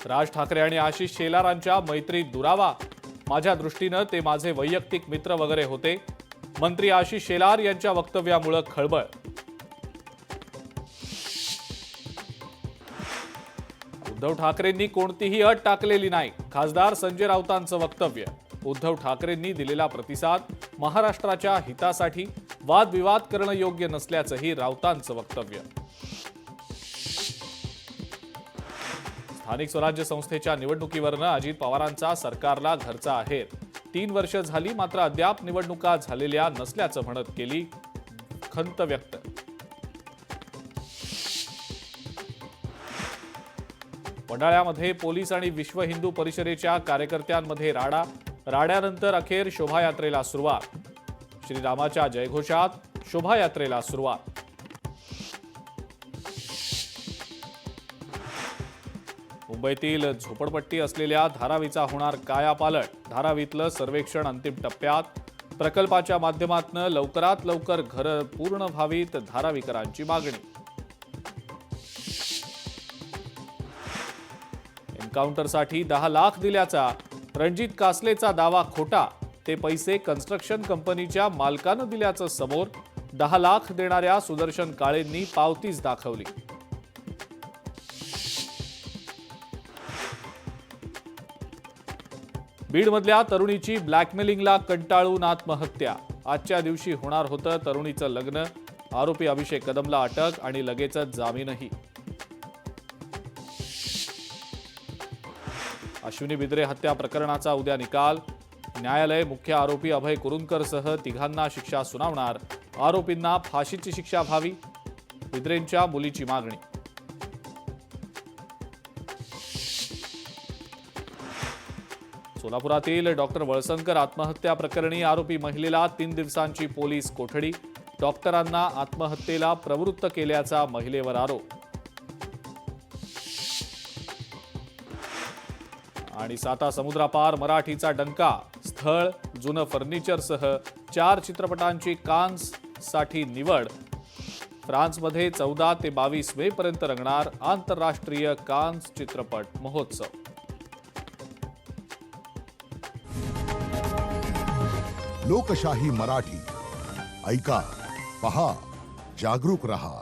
राज ठाकरे आणि आशिष शेलारांच्या मैत्रीत दुरावा, माझ्या दृष्टीनं ते माझे वैयक्तिक मित्र वगैरे होते. मंत्री आशिष शेलार यांच्या वक्तव्यामुळे खळबळ. उद्धव ठाकरेंनी कोणतीही अट टाकलेली नाही, खासदार संजय राऊतांचं वक्तव्य. उद्धव ठाकरेंनी दिलेला प्रतिसाद महाराष्ट्राच्या हितासाठी वादविवाद करणं योग्य नसल्याचंही राऊतांचं वक्तव्य. स्थानिक स्वराज्य संस्थेच्या निवडणुकीवरनं अजित पवारांचा सरकारला घरचा आहेर. 3 वर्ष झाली मात्र अद्याप निवडणुका झालेल्या नसल्याचं म्हणत केली खंत व्यक्त. वडाळ्यामध्ये पोलीस आणि विश्व हिंदू परिषदेच्या कार्यकर्त्यांमध्ये राडा. राड्यानंतर अखेर शोभायात्रेला सुरुवात. श्रीरामाच्या जयघोषात शोभायात्रेला सुरुवात. मुंबईतील झोपडपट्टी असलेल्या धारावीचा होणार कायापालट. धारावीतलं सर्वेक्षण अंतिम टप्प्यात. प्रकल्पाच्या माध्यमातून लवकरात लवकर घरं पूर्ण व्हावीत, धारावीकरांची मागणी. एन्काउंटरसाठी 10 लाख दिल्याचा रणजित कासलेचा दावा खोटा. ते पैसे कन्स्ट्रक्शन कंपनीच्या मालकानं दिल्याचं समोर. 10 लाख देणाऱ्या सुदर्शन काळेंनी पावतीच दाखवली. बीडमधल्या तरुणीची ब्लॅकमेलिंगला कंटाळून आत्महत्या. आजच्या दिवशी होणार होतं तरुणीचं लग्न. आरोपी अभिषेक कदमला अटक आणि लगेचच जामीनही. अश्विनी बिद्रे हत्या प्रकरणाचा उद्या निकाल. न्यायालय मुख्य आरोपी अभय कुरुंदकरसह 3घांना शिक्षा सुनावणार. आरोपींना फाशीची शिक्षा व्हावी, बिद्रेंच्या मुलीची मागणी. सोलापुरातील डॉक्टर वळसंकर आत्महत्या प्रकरणी आरोपी महिलेला 3 दिवसांची पोलीस कोठडी. डॉक्टरांना आत्महत्येला प्रवृत्त केल्याचा महिलेवर आरोप. आणि साता समुद्रापार मराठीचा डंका. स्थळ, जुनं फर्निचरसह 4 चित्रपटांची कान्ससाठी निवड. फ्रान्समध्ये 14 ते 22 मे पर्यंत रंगणार आंतरराष्ट्रीय कान्स चित्रपट महोत्सव. लोकशाही मराठी ऐका, पहा, जागरूक रहा.